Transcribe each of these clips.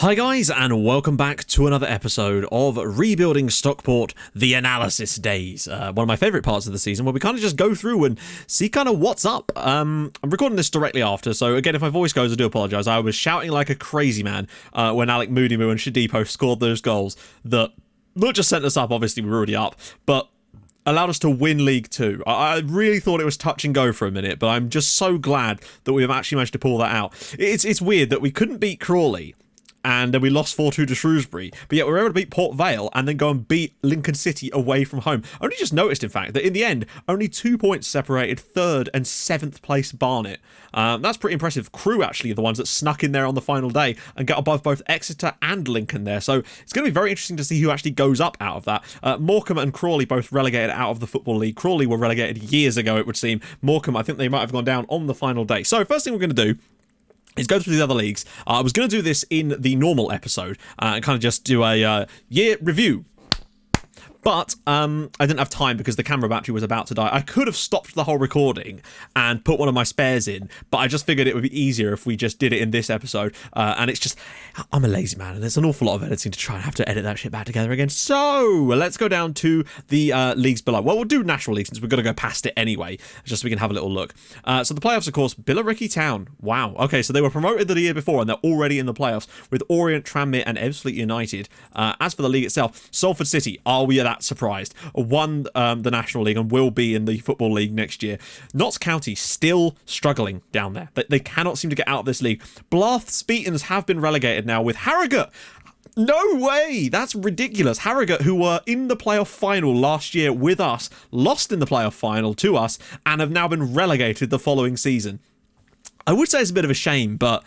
Hi guys, and welcome back to another episode of Rebuilding Stockport, The Analysis Days. One of my favourite parts of the season where we kind of just go through and see kind of what's up. I'm recording this directly after, so again, if my voice goes, I do apologise. I was shouting like a crazy man when Alec Moodymoo and Shadipo scored those goals that not just sent us up, obviously we were already up, but allowed us to win League 2. I really thought it was touch and go for a minute, but I'm just so glad that we've actually managed to pull that out. It's weird that we couldn't beat Crawley, and then we lost 4-2 to Shrewsbury, but yet we were able to beat Port Vale and then go and beat Lincoln City away from home. I only just noticed, in fact, that in the end, only 2 points separated 3rd and 7th place Barnet. That's pretty impressive. Crewe, actually, are the ones that snuck in there on the final day and got above both Exeter and Lincoln there. So it's going to be very interesting to see who actually goes up out of that. Morecambe and Crawley both relegated out of the Football League. Crawley were relegated years ago, it would seem. Morecambe, I think they might have gone down on the final day. So first thing we're going to do is go through the other leagues. I was going to do this in the normal episode and kind of just do a year review. But I didn't have time because the camera battery was about to die. I could have stopped the whole recording and put one of my spares in, but I just figured it would be easier if we just did it in this episode. And it's just, I'm a lazy man, and there's an awful lot of editing to try and have to edit that shit back together again. So let's go down to the leagues below. Well, we'll do National League since we're going to go past it anyway, just so we can have a little look. So the playoffs, of course, Billericay Town. Wow. Okay, so they were promoted the year before, and they're already in the playoffs with Orient, Tranmere, and Ebbsfleet United. As for the league itself, Salford City, are we that surprised? Won the National League and will be in the Football League next year. Notts County still struggling down there. They cannot seem to get out of this league. Blyth Speetons have been relegated now with Harrogate. No way! That's ridiculous. Harrogate, who were in the playoff final last year with us, lost in the playoff final to us, and have now been relegated the following season. I would say it's a bit of a shame, but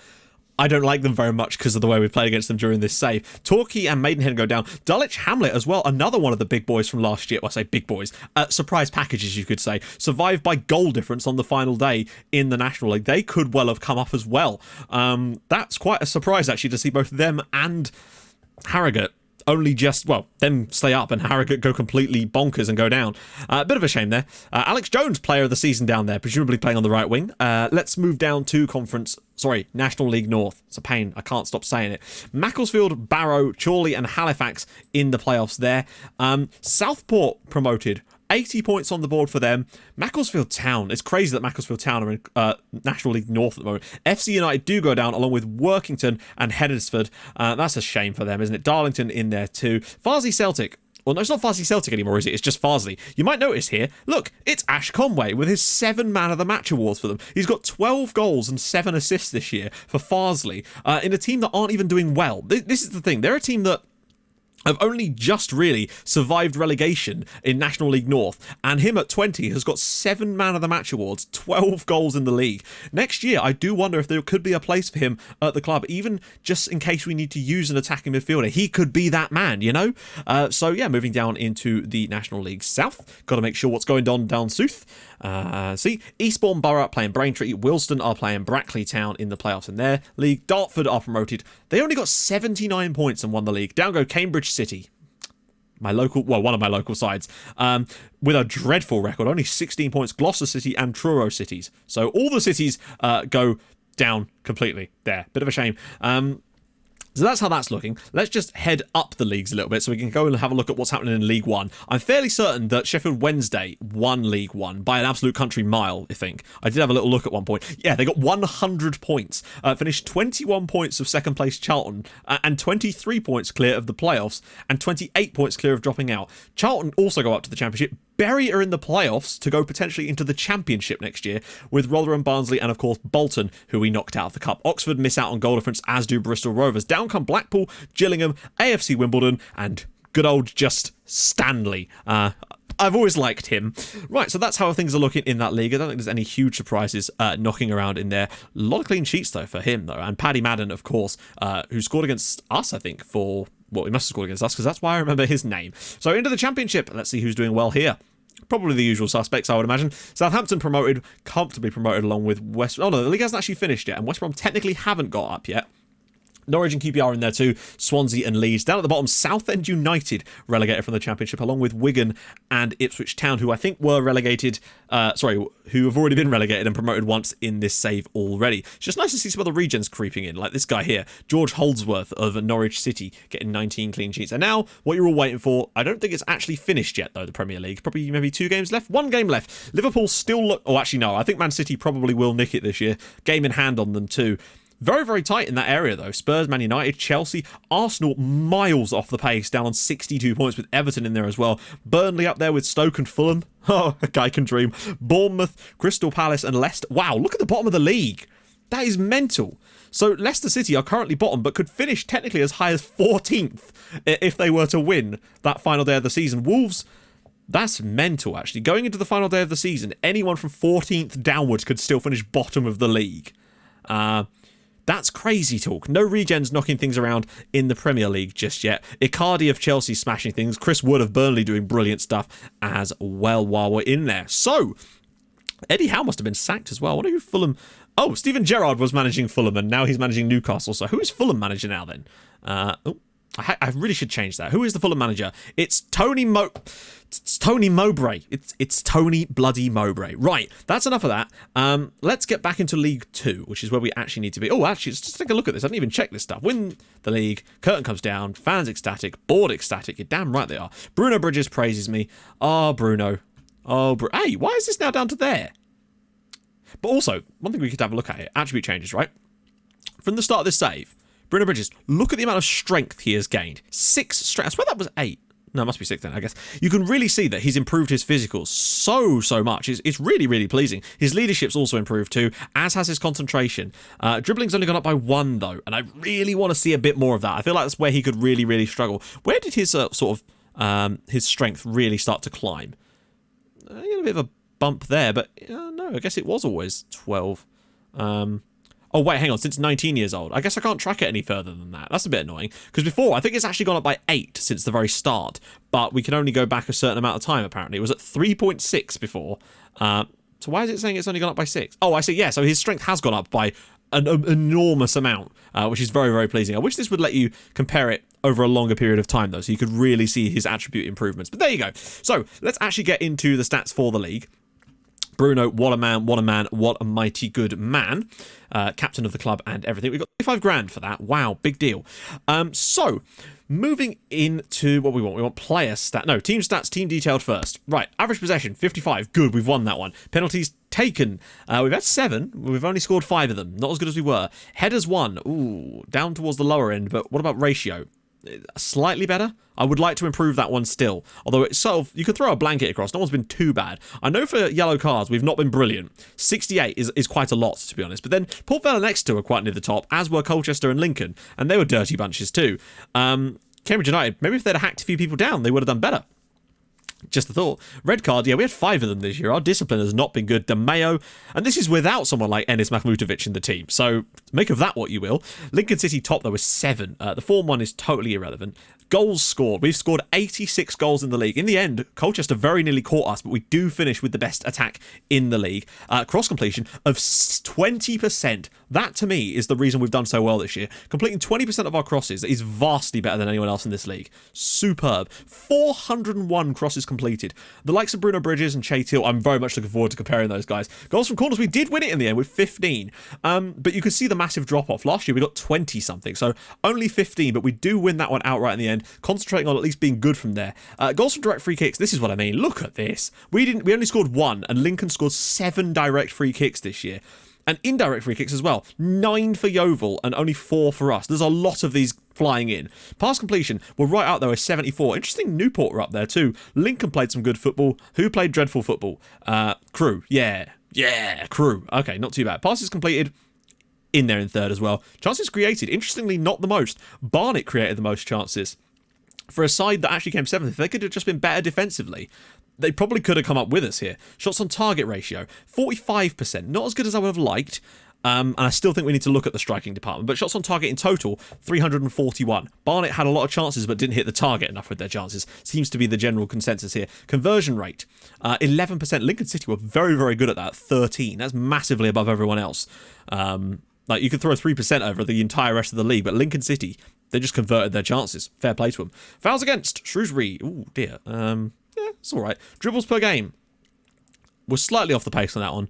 I don't like them very much because of the way we played against them during this save. Torquay and Maidenhead go down. Dulwich Hamlet as well, another one of the big boys from last year. Well, I say big boys. Surprise packages, you could say. Survived by goal difference on the final day in the National League. They could well have come up as well. That's quite a surprise, actually, to see both them and Harrogate only just, well, them stay up and Harrogate go completely bonkers and go down. A bit of a shame there. Alex Jones, player of the season down there, presumably playing on the right wing. Let's move down to National League North. It's a pain. I can't stop saying it. Macclesfield, Barrow, Chorley and Halifax in the playoffs there. Southport promoted. 80 points on the board for them. Macclesfield Town. It's crazy that Macclesfield Town are in National League North at the moment. FC United do go down along with Workington and Heddersford. That's a shame for them, isn't it? Darlington in there too. Farsley Celtic. Well, no, it's not Farsley Celtic anymore, is it? It's just Farsley. You might notice here, look, it's Ash Conway with his 7 Man of the Match awards for them. He's got 12 goals and 7 assists this year for Farsley in a team that aren't even doing well. This is the thing. They're a team that have only just really survived relegation in National League North, and him at 20 has got 7 Man of the Match awards, 12 goals in the league. Next year, I do wonder if there could be a place for him at the club, even just in case we need to use an attacking midfielder. He could be that man, you know? So yeah, moving down into the National League South. Got to make sure what's going on down south. See, Eastbourne Borough playing Braintree, Wilston are playing Brackley Town in the playoffs in their league. Dartford are promoted. They only got 79 points and won the league. Down go Cambridge City, one of my local sides, with a dreadful record, only 16 points. Gloucester City and Truro Cities. So all the cities go down completely there. Bit of a shame. So that's how that's looking. Let's just head up the leagues a little bit so we can go and have a look at what's happening in League 1. I'm fairly certain that Sheffield Wednesday won League 1 by an absolute country mile, I think. I did have a little look at one point. Yeah, they got 100 points. Finished 21 points of second place Charlton and 23 points clear of the playoffs and 28 points clear of dropping out. Charlton also go up to the Championship. Bury are in the playoffs to go potentially into the Championship next year with Rotherham, Barnsley and of course Bolton, who we knocked out of the Cup. Oxford miss out on goal difference, as do Bristol Rovers. Down come Blackpool, Gillingham, AFC Wimbledon and good old just Stanley. I've always liked him. Right, so that's how things are looking in that league. I don't think there's any huge surprises knocking around in there. A lot of clean sheets though for him though. And Paddy Madden, of course, who scored against us, I think, for... Well, he must have scored against us because that's why I remember his name. So into the Championship. Let's see who's doing well here. Probably the usual suspects, I would imagine. Southampton promoted, comfortably promoted along with West... Oh no, the league hasn't actually finished yet, and West Brom technically haven't got up yet. Norwich and QPR in there too, Swansea and Leeds. Down at the bottom, Southend United relegated from the Championship, along with Wigan and Ipswich Town, who I think were relegated, who have already been relegated and promoted once in this save already. It's just nice to see some other regions creeping in, like this guy here, George Holdsworth of Norwich City, getting 19 clean sheets. And now, what you're all waiting for, I don't think it's actually finished yet, though, the Premier League. Probably maybe 2 games left, 1 game left. Liverpool still look, oh, actually, no, I think Man City probably will nick it this year. Game in hand on them, too. Very, very tight in that area, though. Spurs, Man United, Chelsea, Arsenal miles off the pace, down on 62 points with Everton in there as well. Burnley up there with Stoke and Fulham. Oh, a guy can dream. Bournemouth, Crystal Palace and Leicester. Wow, look at the bottom of the league. That is mental. So Leicester City are currently bottom, but could finish technically as high as 14th if they were to win that final day of the season. Wolves, that's mental, actually. Going into the final day of the season, anyone from 14th downwards could still finish bottom of the league. That's crazy talk. No regens knocking things around in the Premier League just yet. Icardi of Chelsea smashing things. Chris Wood of Burnley doing brilliant stuff as well while we're in there. So, Eddie Howe must have been sacked as well. I wonder who Fulham... Oh, Steven Gerrard was managing Fulham and now he's managing Newcastle. So who is Fulham manager now then? I really should change that. Who is the Fulham manager? It's Tony Mowbray. It's Tony bloody Mowbray. Right, that's enough of that. Let's get back into League 2, which is where we actually need to be. Oh, actually, let's just take a look at this. I didn't even check this stuff. Win the league, curtain comes down, fans ecstatic, board ecstatic. You're damn right they are. Bruno Bridges praises me. Oh, Bruno. Oh, hey, why is this now down to there? But also, one thing we could have a look at here, attribute changes, right? From the start of this save, Bruno Bridges, look at the amount of strength he has gained. 6 strength. I swear that was 8. No, it must be 6 then, I guess. You can really see that he's improved his physicals so much. It's really, really pleasing. His leadership's also improved too, as has his concentration. Dribbling's only gone up by 1, though, and I really want to see a bit more of that. I feel like that's where he could really, really struggle. Where did his his strength really start to climb? He had a bit of a bump there, but no, I guess it was always 12. Oh, wait, hang on. Since 19 years old. I guess I can't track it any further than that. That's a bit annoying. Because before, I think it's actually gone up by 8 since the very start. But we can only go back a certain amount of time, apparently. It was at 3.6 before. So why is it saying it's only gone up by 6? Oh, I see. Yeah, so his strength has gone up by an enormous amount, which is very, very pleasing. I wish this would let you compare it over a longer period of time, though, so you could really see his attribute improvements. But there you go. So let's actually get into the stats for the league. Bruno, what a man, what a mighty good man. Captain of the club and everything. We got 25 grand for that. Wow, big deal. So, moving into what we want. We want player stat. No, team stats, team detailed first. Right, average possession, 55. Good, we've won that one. Penalties taken. We've had 7. We've only scored 5 of them. Not as good as we were. Headers 1. Ooh, down towards the lower end, but what about ratio? Slightly better. I would like to improve that one still, although it's sort of, you could throw a blanket across. No one's been too bad. I know for yellow cards we've not been brilliant. 68 is quite a lot, to be honest, but then Port Vale and Exeter were quite near the top, as were Colchester and Lincoln, and they were dirty bunches too. Cambridge United, maybe if they'd hacked a few people down they would have done better. Just a thought. Red card, yeah, we had 5 of them this year. Our discipline has not been good. De Mayo, and this is without someone like Enis Mahmutovic in the team. So make of that what you will. Lincoln City top, though, with 7. The form one is totally irrelevant. Goals scored. We've scored 86 goals in the league. In the end, Colchester very nearly caught us, but we do finish with the best attack in the league. Cross completion of 20%. That, to me, is the reason we've done so well this year. Completing 20% of our crosses is vastly better than anyone else in this league. Superb. 401 crosses completed. The likes of Bruno Bridges and Che Teal, I'm very much looking forward to comparing those guys. Goals from corners, we did win it in the end with 15. But you can see the massive drop-off. Last year we got 20-something, so only 15, but we do win that one outright in the end, concentrating on at least being good from there. Goals from direct free kicks, this is what I mean. Look at this. We only scored 1, and Lincoln scored 7 direct free kicks this year. And indirect free kicks as well. 9 for Yeovil and only 4 for us. There's a lot of these flying in. Pass completion, we're right out there with 74. Interesting, Newport are up there too. Lincoln played some good football. Who played dreadful football? Crew. Yeah, Crew. Okay, not too bad. Passes completed, in there in 3rd as well. Chances created, interestingly not the most. Barnet created the most chances. For a side that actually came 7th, if they could have just been better defensively, they probably could have come up with us here. Shots on target ratio, 45%. Not as good as I would have liked. And I still think we need to look at the striking department. But shots on target in total, 341. Barnet had a lot of chances but didn't hit the target enough with their chances. Seems to be the general consensus here. Conversion rate, 11%. Lincoln City were very, very good at that, 13. That's massively above everyone else. Like, you could throw 3% over the entire rest of the league, but Lincoln City, they just converted their chances. Fair play to them. Fouls against Shrewsbury. Ooh, dear. Yeah, it's all right. Dribbles per game. We're slightly off the pace on that one.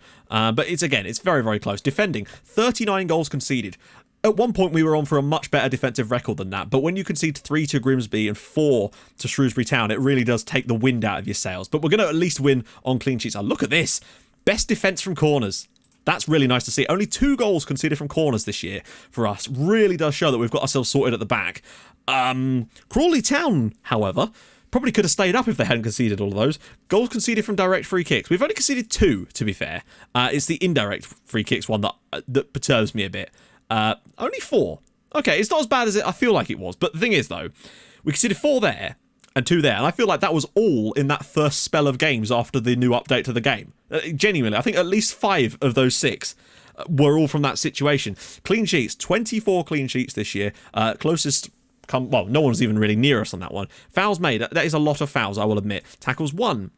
But it's very, very close. Defending, 39 goals conceded. At one point, we were on for a much better defensive record than that. But when you concede 3 to Grimsby and 4 to Shrewsbury Town, it really does take the wind out of your sails. But we're going to at least win on clean sheets. Oh, look at this. Best defence from corners. That's really nice to see. Only 2 goals conceded from corners this year for us. Really does show that we've got ourselves sorted at the back. Crawley Town, however, probably could have stayed up if they hadn't conceded all of those. Goals conceded from direct free kicks. We've only conceded 2, to be fair. It's the indirect free kicks one that perturbs me a bit. Only 4. Okay, it's not as bad as I feel like it was. But the thing is, though, we conceded 4 there and 2 there. And I feel like that was all in that first spell of games after the new update to the game. Genuinely, I think at least 5 of those 6 were all from that situation. Clean sheets, 24 clean sheets this year. Closest... Well, no one's even really near us on that one. Fouls made, that is a lot of fouls, I will admit. Tackles 1.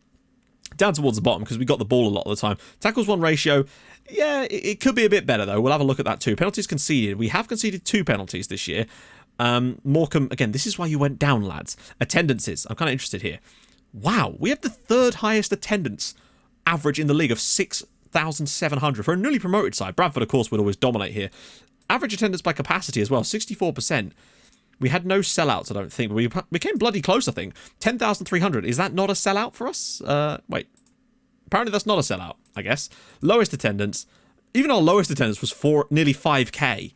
Down towards the bottom because we got the ball a lot of the time. Tackles 1 ratio, yeah, it could be a bit better though. We'll have a look at that too. Penalties conceded. We have conceded 2 penalties this year. Morecambe, again, this is why you went down, lads. Attendances, I'm kind of interested here. Wow, we have the 3rd highest attendance average in the league of 6,700 for a newly promoted side. Bradford, of course, would always dominate here. Average attendance by capacity as well, 64%. We had no sellouts, I don't think, but we became bloody close, I think. 10,300. Is that not a sellout for us? Wait. Apparently that's not a sellout, I guess. Lowest attendance. Even our lowest attendance was nearly 5k.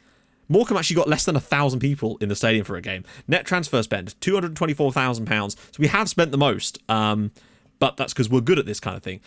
Morecambe actually got less than 1,000 people in the stadium for a game. Net transfer spend, £224,000. So we have spent the most, but that's because we're good at this kind of thing.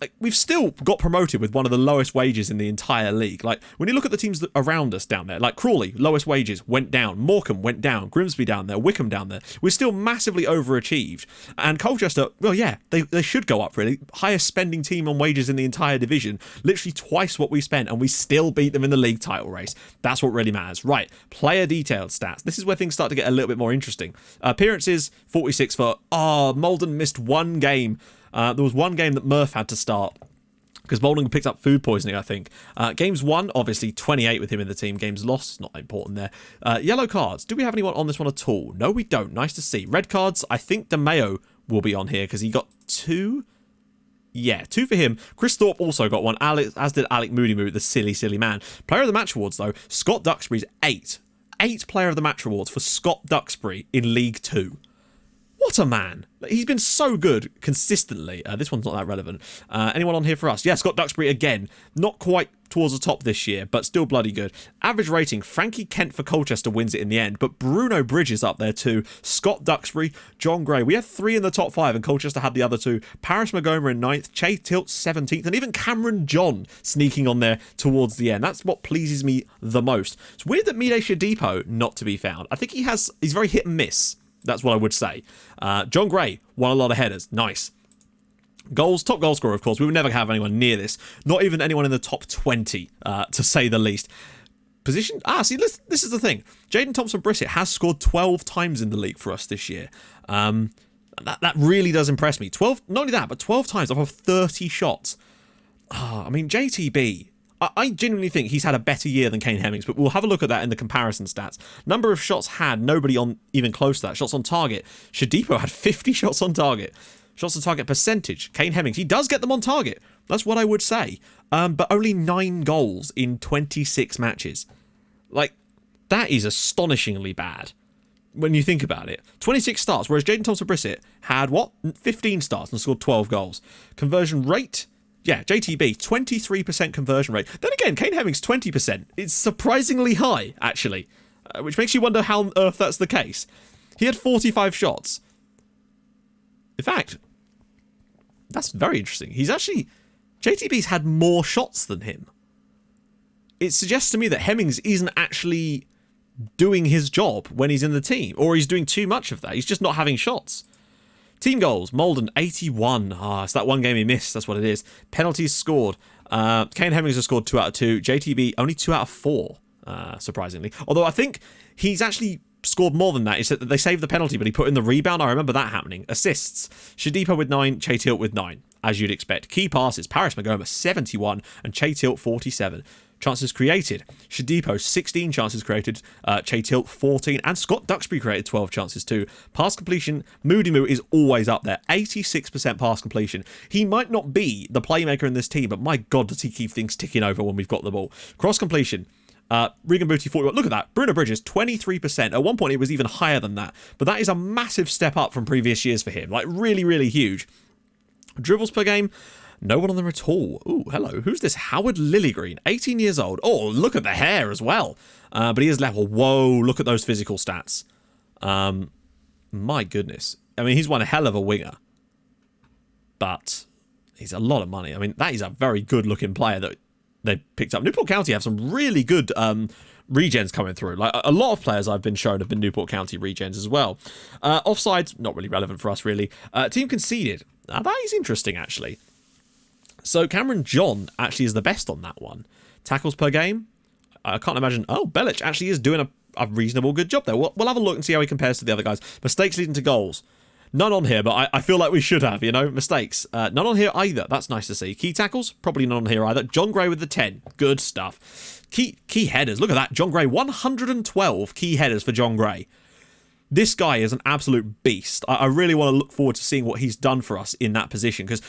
Like, we've still got promoted with one of the lowest wages in the entire league. Like, when you look at the teams around us down there, like Crawley, lowest wages, went down. Morecambe went down. Grimsby down there. Wickham down there. We're still massively overachieved. And Colchester, well, yeah, they should go up, really. Highest spending team on wages in the entire division. Literally twice what we spent, and we still beat them in the league title race. That's what really matters. Right, player detailed stats. This is where things start to get a little bit more interesting. Appearances, 46 for... Malden missed 1 game. There was 1 game that Murph had to start because Bowling picked up food poisoning, I think. Games won, obviously 28 with him in the team. Games lost, not important there. Yellow cards. Do we have anyone on this one at all? No, we don't. Nice to see. Red cards. I think DeMeo will be on here because he got 2. Yeah, 2 for him. Chris Thorpe also got 1, as did Alec Moody, the silly man. Player of the Match awards, though. Scott Duxbury's 8. 8 Player of the Match awards for Scott Duxbury in League 2. What a man. He's been so good consistently. This one's not that relevant. Anyone on here for us? Yeah, Scott Duxbury again. Not quite towards the top this year, but still bloody good. Average rating, Frankie Kent for Colchester wins it in the end, but Bruno Bridges up there too. Scott Duxbury, John Gray. We had 3 in the top 5 and Colchester had the other 2. Paris Magoma in 9th, Che Tilt 17th, and even Cameron John sneaking on there towards the end. That's what pleases me the most. It's weird that Mide Shadipo not to be found. I think he's very hit and miss. That's what I would say. John Gray won a lot of headers. Nice. Goals, top goal scorer, of course. We would never have anyone near this. Not even anyone in the top 20, to say the least. Position? See, this is the thing. Jaden Thompson-Brissett has scored 12 times in the league for us this year. That really does impress me. 12, not only that, but 12 times off of 30 shots. I mean, JTB... I genuinely think he's had a better year than Kane Hemmings, but we'll have a look at that in the comparison stats. Number of shots had, nobody on even close to that. Shots on target. Shadipo had 50 shots on target. Shots on target percentage. Kane Hemmings, he does get them on target. That's what I would say. But only 9 goals in 26 matches. Like, that is astonishingly bad when you think about it. 26 starts, whereas Jaden Thompson-Brissett had, 15 starts and scored 12 goals. Conversion rate... Yeah, JTB, 23% conversion rate. Then again, Kane Hemmings, 20%. It's surprisingly high, actually, which makes you wonder how on earth that's the case. He had 45 shots. In fact, that's very interesting. JTB's had more shots than him. It suggests to me that Hemmings isn't actually doing his job when he's in the team, or he's doing too much of that. He's just not having shots. Team goals, Malden, 81. It's that 1 game he missed. That's what it is. Penalties scored. Kane Hemmings has scored 2 out of 2. JTB, only 2 out of 4, surprisingly. Although I think he's actually scored more than that. It's that they saved the penalty, but he put in the rebound. I remember that happening. Assists, Shadipo with 9, Che Tilt with 9, as you'd expect. Key passes, Paris Magoma, 71, and Che Tilt, 47. Chances created. Shadipo, 16 chances created. Che Tilt, 14. And Scott Duxbury created 12 chances too. Pass completion, Moody Moo is always up there. 86% pass completion. He might not be the playmaker in this team, but my God, does he keep things ticking over when we've got the ball. Cross completion. Regan Booty, 41. Look at that. Bruno Bridges, 23%. At one point, it was even higher than that. But that is a massive step up from previous years for him. Like, really, really huge. Dribbles per game. No one on there at all. Ooh, hello. Who's this? Howard Lillygreen, 18 years old. Oh, look at the hair as well. But he is level. Whoa, look at those physical stats. My goodness. I mean, he's one hell of a winger. But he's a lot of money. I mean, that is a very good-looking player that they picked up. Newport County have some really good regens coming through. Like a lot of players I've been shown have been Newport County regens as well. Offsides, not really relevant for us, really. Team conceded. Now, that is interesting, actually. So Cameron John actually is the best on that one. Tackles per game, I can't imagine. Oh, Belic actually is doing a reasonable good job there. We'll have a look and see how he compares to the other guys. Mistakes leading to goals. None on here, but I feel like we should have, you know, mistakes. None on here either. That's nice to see. Key tackles, probably none on here either. John Gray with the 10. Good stuff. Key headers. Look at that. John Gray, 112 key headers for John Gray. This guy is an absolute beast. I really want to look forward to seeing what he's done for us in that position, because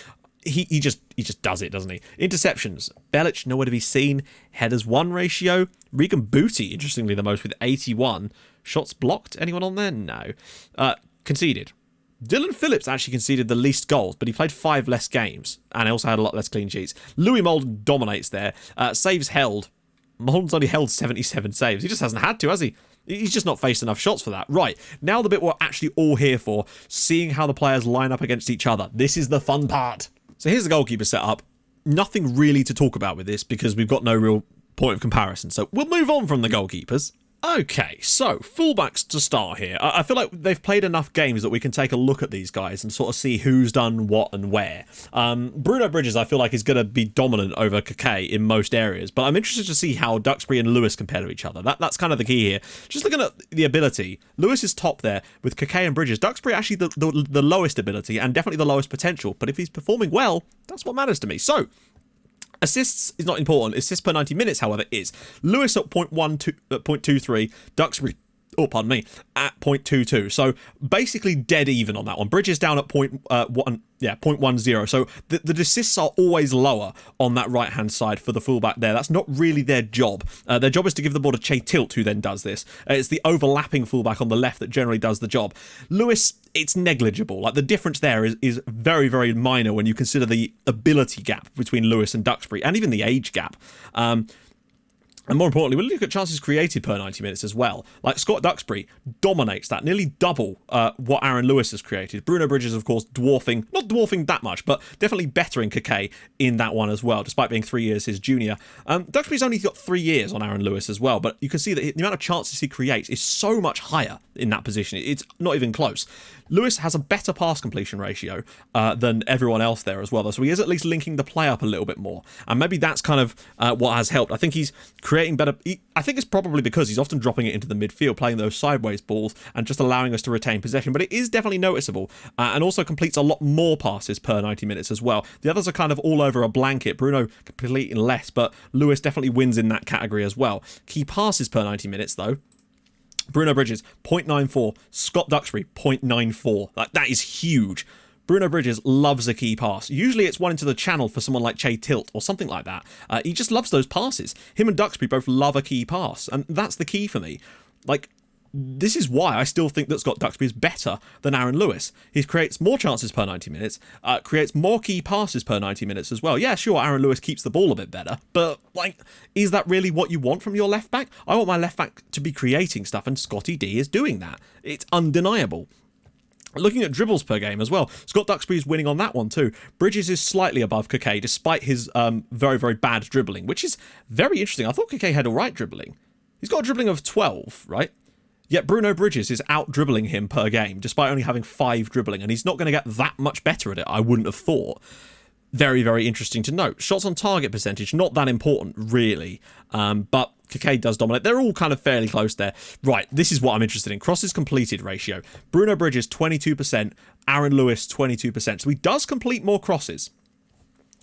he just does it, doesn't he? Interceptions. Belic, nowhere to be seen. Headers 1 ratio. Regan Booty, interestingly, the most with 81. Shots blocked. Anyone on there? No. Conceded. Dylan Phillips actually conceded the least goals, but he played 5 less games, and he also had a lot less clean sheets. Louis Molden dominates there. Saves held. Molden's only held 77 saves. He just hasn't had to, has he? He's just not faced enough shots for that. Right, now the bit we're actually all here for, seeing how the players line up against each other. This is the fun part. So here's the goalkeeper setup. Nothing really to talk about with this, because we've got no real point of comparison. So we'll move on from the goalkeepers. Okay, so fullbacks to start here. I feel like they've played enough games that we can take a look at these guys and sort of see who's done what and where. Bruno Bridges, I feel like, is going to be dominant over Kake in most areas, but I'm interested to see how Duxbury and Lewis compare to each other. That's kind of the key here. Just looking at the ability, Lewis is top there with Kake and Bridges. Duxbury actually the lowest ability and definitely the lowest potential, but if he's performing well, that's what matters to me. So, assists is not important. Assists per 90 minutes, however, is. Lewis at 0.23, Duxbury, at 0.22. So basically dead even on that one. Bridges down at 0.10. So the assists are always lower on that right-hand side for the fullback there. That's not really their job. Their job is to give the ball to Che Tilt, who then does this. It's the overlapping fullback on the left that generally does the job. Lewis, it's negligible. Like, the difference there is very, very minor when you consider the ability gap between Lewis and Duxbury, and even the age gap. And more importantly, we'll look at chances created per 90 minutes as well. Like, Scott Duxbury dominates that, nearly double what Aaron Lewis has created. Bruno Bridges, of course, not dwarfing that much, but definitely bettering Kake in that one as well, despite being 3 years his junior. Duxbury's only got 3 years on Aaron Lewis as well, but you can see that the amount of chances he creates is so much higher in that position. It's not even close. Lewis has a better pass completion ratio than everyone else there as well, though, so he is at least linking the play up a little bit more, and maybe that's kind of what has helped. I think he's creating better. I think it's probably because he's often dropping it into the midfield, playing those sideways balls and just allowing us to retain possession, but it is definitely noticeable, and also completes a lot more passes per 90 minutes as well. The others are kind of all over a blanket. Bruno completing less, but Lewis definitely wins in that category as well. Key passes per 90 minutes, though. Bruno Bridges, 0.94. Scott Duxbury, 0.94. That is huge. Bruno Bridges loves a key pass. Usually it's one into the channel for someone like Che Tilt or something like that. He just loves those passes. Him and Duxbury both love a key pass, and that's the key for me. Like, this is why I still think that Scott Duxbury is better than Aaron Lewis. He creates more chances per 90 minutes, creates more key passes per 90 minutes as well. Yeah, sure, Aaron Lewis keeps the ball a bit better, but, like, is that really what you want from your left back? I want my left back to be creating stuff, and Scotty D is doing that. It's undeniable. Looking at dribbles per game as well, Scott Duxbury is winning on that one too. Bridges is slightly above Kake, despite his very, very bad dribbling, which is very interesting. I thought Kake had all right dribbling. He's got a dribbling of 12, right? Yet Bruno Bridges is out-dribbling him per game, despite only having 5 dribbling, and he's not going to get that much better at it, I wouldn't have thought. Very, very interesting to note. Shots on target percentage, not that important, really, but Kake does dominate. They're all kind of fairly close there. Right, this is what I'm interested in. Crosses completed ratio. Bruno Bridges, 22%. Aaron Lewis, 22%. So he does complete more crosses.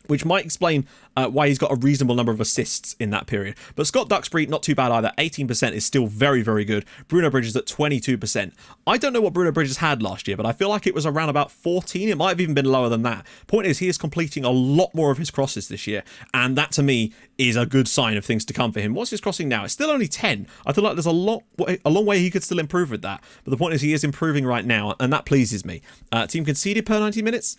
which might explain why he's got a reasonable number of assists in that period. But Scott Duxbury, not too bad either. 18% is still very, very good. Bruno Bridges at 22%. I don't know what Bruno Bridges had last year, but I feel like it was around about 14. It might have even been lower than that. Point is, he is completing a lot more of his crosses this year, and that to me is a good sign of things to come for him. What's his crossing now? It's still only 10. I feel like there's a long way he could still improve with that. But the point is, he is improving right now, and that pleases me. Team conceded per 90 minutes.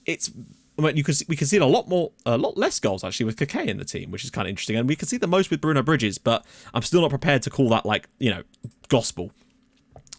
We can see a lot less goals actually with Kake in the team, which is kind of interesting, and we can see the most with Bruno Bridges, but I'm still not prepared to call that gospel.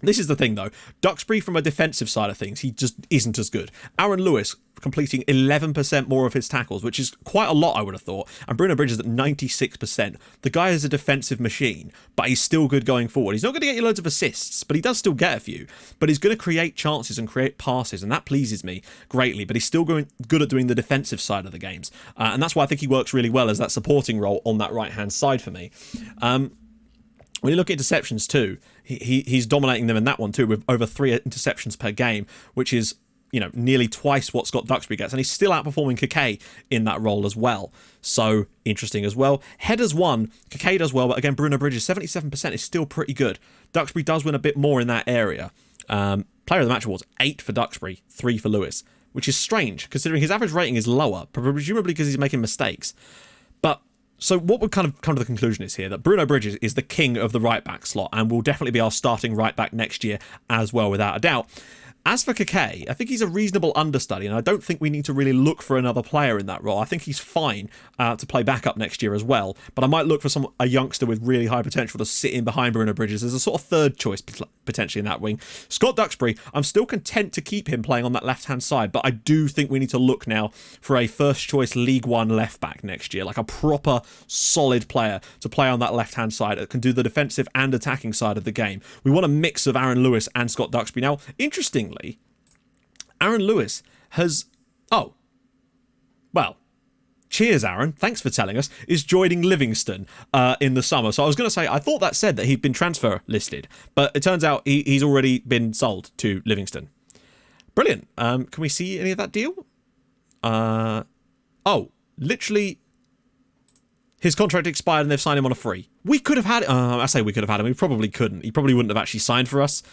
This is the thing though, Duxbury from a defensive side of things, he just isn't as good. Aaron Lewis completing 11% more of his tackles, which is quite a lot I would have thought, and Bruno Bridges at 96%. The guy is a defensive machine, but he's still good going forward. He's not going to get you loads of assists, but he does still get a few. But he's going to create chances and create passes, and that pleases me greatly, but he's still good at doing the defensive side of the games. And that's why I think he works really well as that supporting role on that right-hand side for me. When you look at interceptions too, he's dominating them in that one too, with over 3 interceptions per game, which is nearly twice what Scott Duxbury gets, and he's still outperforming Kake in that role as well. So interesting as well. Headers won, Kake does well, but again Bruno Bridges 77% is still pretty good. Duxbury does win a bit more in that area. Player of the match awards 8 for Duxbury, 3 for Lewis, which is strange considering his average rating is lower, presumably because he's making mistakes. But so what would kind of come to the conclusion is here that Bruno Bridges is the king of the right back slot and will definitely be our starting right back next year as well, without a doubt. As for Kake, I think he's a reasonable understudy, and I don't think we need to really look for another player in that role. I think he's fine to play backup next year as well, but I might look for a youngster with really high potential to sit in behind Bruno Bridges as a sort of third choice potentially in that wing. Scott Duxbury, I'm still content to keep him playing on that left-hand side, but I do think we need to look now for a first-choice League One left-back next year, like a proper, solid player to play on that left-hand side that can do the defensive and attacking side of the game. We want a mix of Aaron Lewis and Scott Duxbury. Now, interestingly, Aaron Lewis has... cheers, Aaron. Thanks for telling us. Is joining Livingston in the summer. So I was going to say, I thought that said that he'd been transfer listed, but it turns out he's already been sold to Livingston. Brilliant. Can we see any of that deal? Literally, his contract expired and they've signed him on a free. We could have had... I say we could have had him. We probably couldn't. He probably wouldn't have actually signed for us.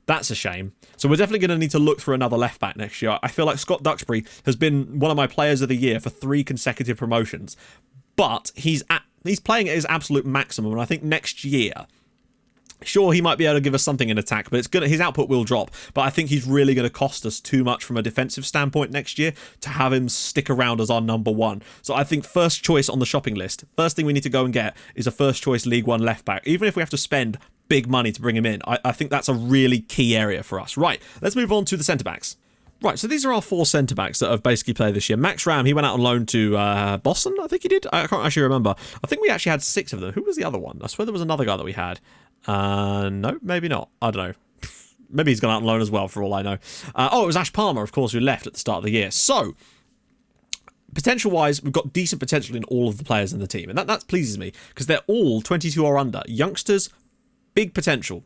That's a shame. So we're definitely going to need to look for another left back next year. I feel like Scott Duxbury has been one of my players of the year for 3 consecutive promotions, but he's playing at his absolute maximum, and I think next year, sure, he might be able to give us something in attack, but his output will drop. But I think he's really going to cost us too much from a defensive standpoint next year to have him stick around as our number one. So I think first choice on the shopping list, first thing we need to go and get is a first choice League One left back, even if we have to spend big money to bring him in. I think that's a really key area for us. Right, let's move on to the centre-backs. Right, so these are our 4 centre-backs that have basically played this year. Max Ram, he went out on loan to Boston, I think he did. I can't actually remember. I think we actually had 6 of them. Who was the other one? I swear there was another guy that we had. No, maybe not. I don't know. Maybe he's gone out on loan as well, for all I know. It was Ash Palmer, of course, who left at the start of the year. So, potential-wise, we've got decent potential in all of the players in the team, and that pleases me, because they're all 22 or under. Youngsters, big potential.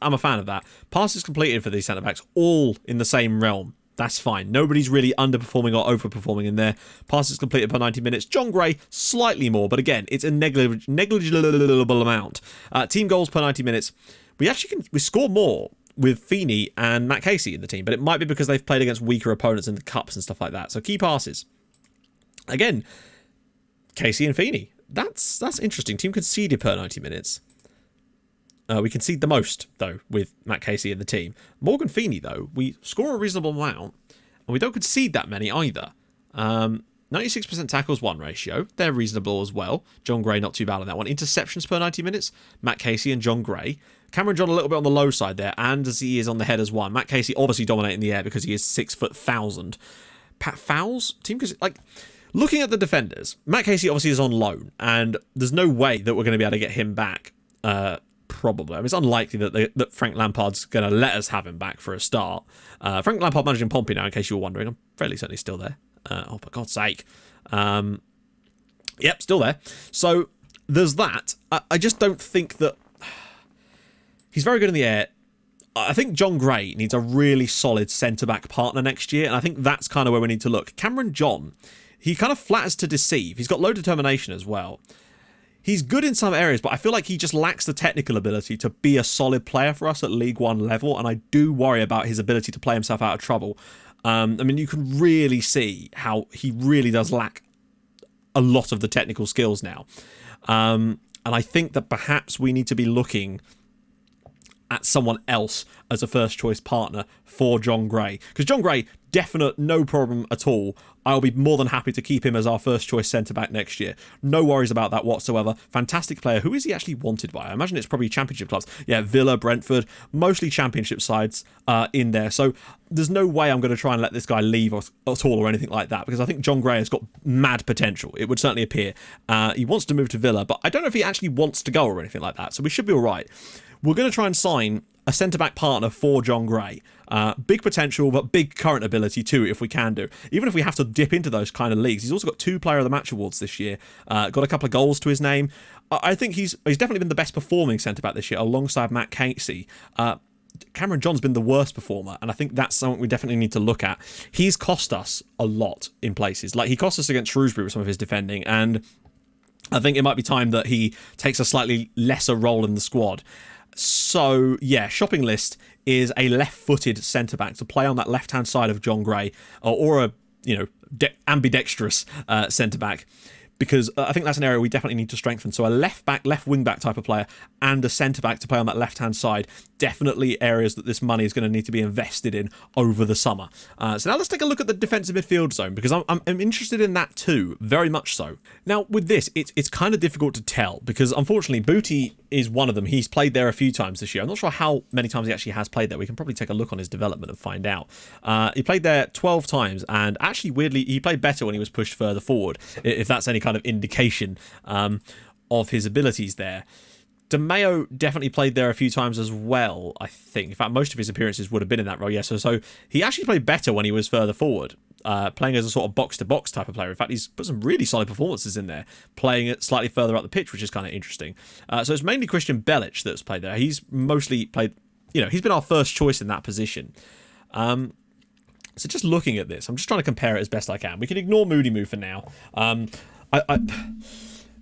I'm a fan of that. Passes completed for these centre-backs, all in the same realm. That's fine. Nobody's really underperforming or overperforming in there. Passes completed per 90 minutes. John Gray, slightly more, but again, it's a negligible amount. Team goals per 90 minutes. We score more with Feeney and Matt Casey in the team, but it might be because they've played against weaker opponents in the cups and stuff like that. So key passes. Again, Casey and Feeney. That's interesting. Team conceded per 90 minutes. We concede the most, though, with Matt Casey in the team. Morgan Feeney, though, we score a reasonable amount, and we don't concede that many either. 96% tackles won ratio. They're reasonable as well. John Gray, not too bad on that one. Interceptions per 90 minutes. Matt Casey and John Gray. Cameron John a little bit on the low side there, and as he is on the headers one. Matt Casey obviously dominating the air because he is 6'1000". Pat Fouls? Looking at the defenders, Matt Casey obviously is on loan, and there's no way that we're going to be able to get him back. Probably. I mean, it's unlikely that Frank Lampard's going to let us have him back for a start. Frank Lampard managing Pompey now, in case you were wondering. I'm fairly certainly still there. For God's sake. Yep, still there. So, there's that. I just don't think that... He's very good in the air. I think John Gray needs a really solid centre-back partner next year, and I think that's kind of where we need to look. Cameron John, he kind of flatters to deceive. He's got low determination as well. He's good in some areas, but I feel like he just lacks the technical ability to be a solid player for us at League One level, and I do worry about his ability to play himself out of trouble. I mean, you can really see how he really does lack a lot of the technical skills now. And I think that perhaps we need to be looking at someone else as a first choice partner for John Gray. Because John Gray, definite, no problem at all. I'll be more than happy to keep him as our first choice centre-back next year. No worries about that whatsoever. Fantastic player. Who is he actually wanted by? I imagine it's probably championship clubs. Yeah, Villa, Brentford, mostly championship sides in there. So there's no way I'm going to try and let this guy leave at all or anything like that, because I think John Gray has got mad potential. It would certainly appear. He wants to move to Villa, but I don't know if he actually wants to go or anything like that. So we should be all right. We're going to try and sign a centre-back partner for John Gray. Big potential, but big current ability too, if we can do. Even if we have to dip into those kind of leagues. He's also got 2 Player of the Match awards this year. Got a couple of goals to his name. I think he's definitely been the best performing centre-back this year, alongside Matt Casey. Cameron John's been the worst performer, and I think that's something we definitely need to look at. He's cost us a lot in places. Like, he cost us against Shrewsbury with some of his defending, and I think it might be time that he takes a slightly lesser role in the squad. So, yeah, shopping list is a left-footed centre-back to play on that left-hand side of John Gray, or a, ambidextrous centre-back, because I think that's an area we definitely need to strengthen. So a left-back, left wing-back type of player and a centre-back to play on that left-hand side, definitely areas that this money is going to need to be invested in over the summer. So now let's take a look at the defensive midfield zone, because I'm interested in that too, very much so. Now, with this, it's kind of difficult to tell, because unfortunately, Booty is one of them. He's played there a few times this year. I'm not sure how many times he actually has played there. We can probably take a look on his development and find out. He played there 12 times, and actually, weirdly, he played better when he was pushed further forward, if that's any kind of indication of his abilities there. De Mayo definitely played there a few times as well, I think. In fact, most of his appearances would have been in that role, yes. So he actually played better when he was further forward, playing as a sort of box-to-box type of player. In fact, he's put some really solid performances in there, playing it slightly further up the pitch, which is kind of interesting. So it's mainly Christian Belic that's played there. He's mostly played, he's been our first choice in that position. So just looking at this, I'm just trying to compare it as best I can. We can ignore Moody Moo for now.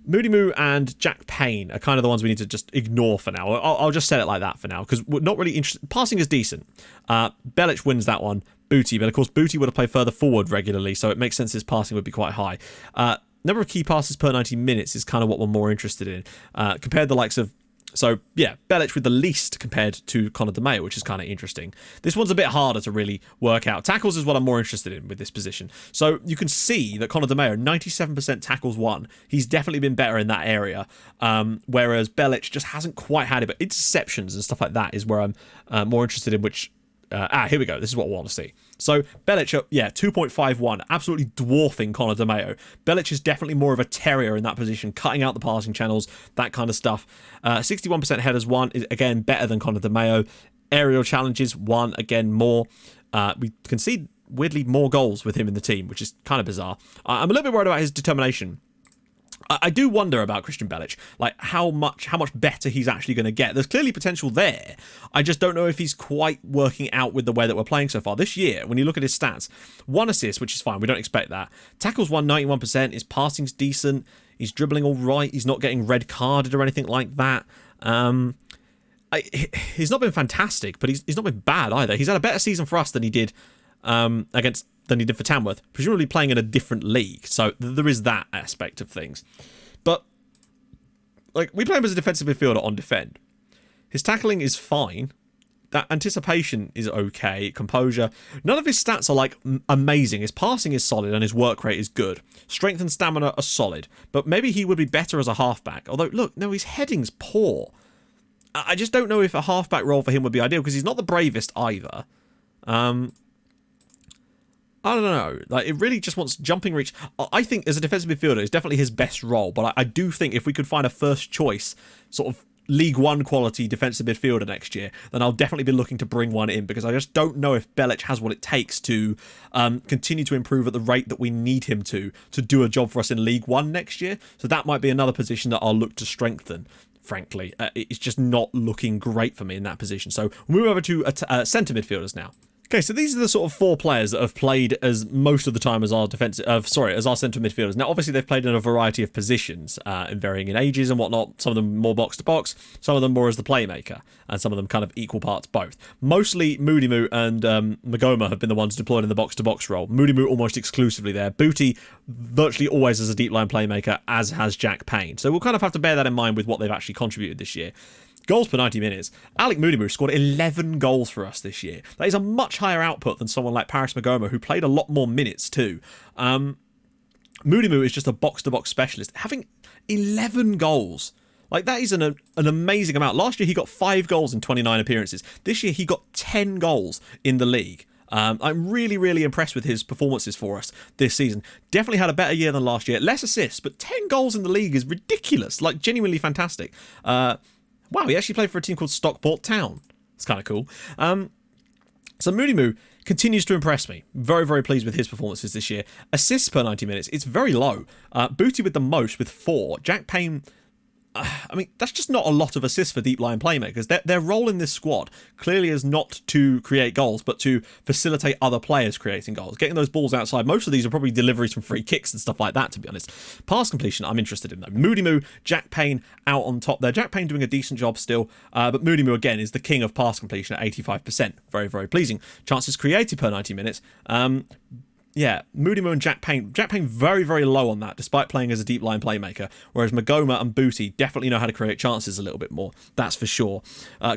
Moody Moo and Jack Payne are kind of the ones we need to just ignore for now. I'll just set it like that for now, because we're not really interested. Passing is decent. Belic wins that one. Booty, but of course Booty would have played further forward regularly, so it makes sense his passing would be quite high. Number of key passes per 90 minutes is kind of what we're more interested in. Compared the likes of... So, yeah, Belic with the least compared to Conor De Mayo, which is kind of interesting. This one's a bit harder to really work out. Tackles is what I'm more interested in with this position. So you can see that Conor De Mayo, 97% tackles won. He's definitely been better in that area, whereas Belic just hasn't quite had it. But interceptions and stuff like that is where I'm more interested in, which... here we go. This is what I want to see. So, Belic, 2.51, absolutely dwarfing Conor De Mayo. Belic is definitely more of a terrier in that position, cutting out the passing channels, that kind of stuff. 61% headers won is, again, better than Conor De Mayo. Aerial challenges won, again, more. We can see, weirdly, more goals with him in the team, which is kind of bizarre. I'm a little bit worried about his determination. I do wonder about Christian Belic, like how much better he's actually going to get. There's clearly potential there. I just don't know if he's quite working out with the way that we're playing so far. This year, when you look at his stats, 1 assist, which is fine. We don't expect that. Tackles won 91%. His passing's decent. He's dribbling all right. He's not getting red carded or anything like that. He's not been fantastic, but he's not been bad either. He's had a better season for us than he did than he did for Tamworth, presumably playing in a different league. So there is that aspect of things. But like, we play him as a defensive midfielder on defend. His tackling is fine. That anticipation is okay. Composure. None of his stats are like amazing. His passing is solid and his work rate is good. Strength and stamina are solid. But maybe he would be better as a halfback. Although, look, no, his heading's poor. I just don't know if a halfback role for him would be ideal, because he's not the bravest either. I don't know. Like, it really just wants jumping reach. I think as a defensive midfielder, it's definitely his best role. But I do think if we could find a first choice sort of League One quality defensive midfielder next year, then I'll definitely be looking to bring one in, because I just don't know if Belic has what it takes to continue to improve at the rate that we need him to do a job for us in League One next year. So that might be another position that I'll look to strengthen. Frankly, it's just not looking great for me in that position. So we'll move over to centre midfielders now. Okay, so these are the sort of 4 players that have played as most of the time as our as our central midfielders. Now, obviously, they've played in a variety of positions, in varying in ages and whatnot. Some of them more box to box, some of them more as the playmaker, and some of them kind of equal parts both. Mostly Moody Moo and Magoma have been the ones deployed in the box to box role. Moody Moo almost exclusively there. Booty virtually always as a deep line playmaker, as has Jack Payne. So we'll kind of have to bear that in mind with what they've actually contributed this year. Goals per 90 minutes. Alec Moody scored 11 goals for us this year. That is a much higher output than someone like Paris Magoma, who played a lot more minutes too. Moody is just a box-to-box specialist. Having 11 goals, like that is an amazing amount. Last year he got 5 goals in 29 appearances. This year he got 10 goals in the league. I'm really, really impressed with his performances for us this season. Definitely had a better year than last year. Less assists, but 10 goals in the league is ridiculous. Like, genuinely fantastic. Wow, he actually played for a team called Stockport Town. It's kind of cool. So Moody Moo continues to impress me. Very, very pleased with his performances this year. Assists per 90 minutes, it's very low. Booty with the most with 4. Jack Payne, I mean, that's just not a lot of assists for deep line playmakers. Their role in this squad clearly is not to create goals, but to facilitate other players creating goals. Getting those balls outside, most of these are probably deliveries from free kicks and stuff like that, to be honest. Pass completion, I'm interested in, though. Moody Moo, Jack Payne out on top there. Jack Payne doing a decent job still, but Moody Moo, again, is the king of pass completion at 85%. Very, very pleasing. Chances created per 90 minutes. Yeah, Moody Moo and Jack Payne very, very low on that, despite playing as a deep line playmaker, whereas Magoma and Booty definitely know how to create chances a little bit more, that's for sure.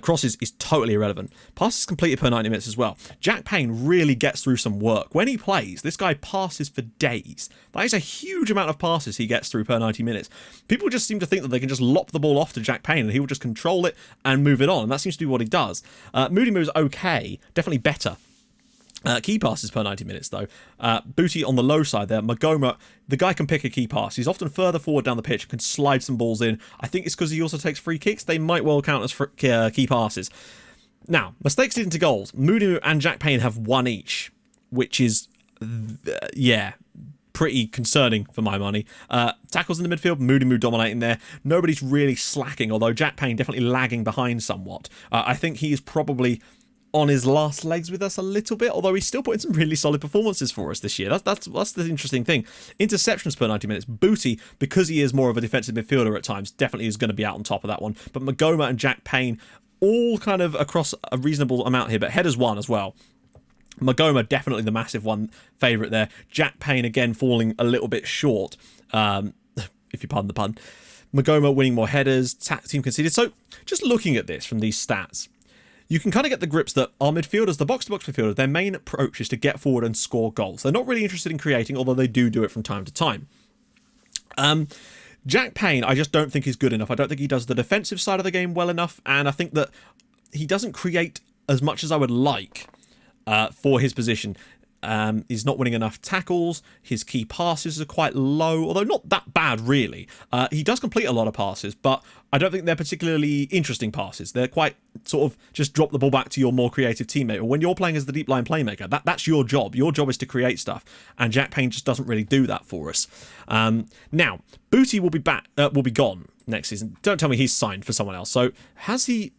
Crosses is totally irrelevant. Passes completed per 90 minutes as well. Jack Payne really gets through some work. When he plays, this guy passes for days. That is a huge amount of passes he gets through per 90 minutes. People just seem to think that they can just lop the ball off to Jack Payne and he will just control it and move it on, and that seems to be what he does. Moody Moo's okay, definitely better. Key passes per 90 minutes, though. Booty on the low side there. Magoma, the guy can pick a key pass. He's often further forward down the pitch and can slide some balls in. I think it's because he also takes free kicks. They might well count as key passes. Now, mistakes leading to goals. Moody and Jack Payne have 1 each, which is, yeah, pretty concerning for my money. Tackles in the midfield, Moody Moo dominating there. Nobody's really slacking, although Jack Payne definitely lagging behind somewhat. I think he is probably on his last legs with us a little bit, although he's still putting some really solid performances for us this year. That's the interesting thing. Interceptions per 90 minutes. Booty, because he is more of a defensive midfielder at times, definitely is going to be out on top of that one. But Magoma and Jack Payne, all kind of across a reasonable amount here, but headers 1 as well. Magoma, definitely the massive one favourite there. Jack Payne, again, falling a little bit short, if you pardon the pun. Magoma winning more headers, team conceded. So, just looking at this from these stats, you can kind of get the grips that our midfielders, the box-to-box midfielders, their main approach is to get forward and score goals. They're not really interested in creating, although they do it from time to time. Jack Payne, I just don't think he's good enough. I don't think he does the defensive side of the game well enough, and I think that he doesn't create as much as I would like for his position. He's not winning enough tackles. His key passes are quite low, although not that bad, really. He does complete a lot of passes, but I don't think they're particularly interesting passes. They're quite sort of just drop the ball back to your more creative teammate. When you're playing as the deep line playmaker, that's your job. Your job is to create stuff, and Jack Payne just doesn't really do that for us. Now, Booty will be back. Will be gone next season. Don't tell me he's signed for someone else. So has he?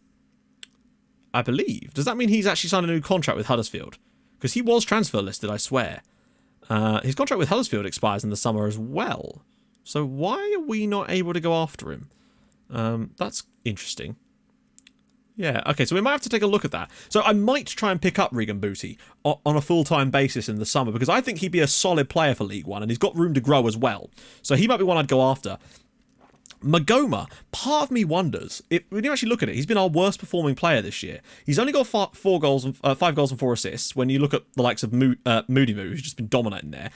I believe. Does that mean he's actually signed a new contract with Huddersfield? Because he was transfer listed, I swear. His contract with Huddersfield expires in the summer as well. So why are we not able to go after him? That's interesting. Yeah, okay, so we might have to take a look at that. So I might try and pick up Regan Booty on a full-time basis in the summer, because I think he'd be a solid player for League One, and he's got room to grow as well. So he might be one I'd go after. Magoma, part of me wonders, when you actually look at it, he's been our worst performing player this year. He's only got 5 goals and 4 assists when you look at the likes of Moody Moo, who's just been dominating there.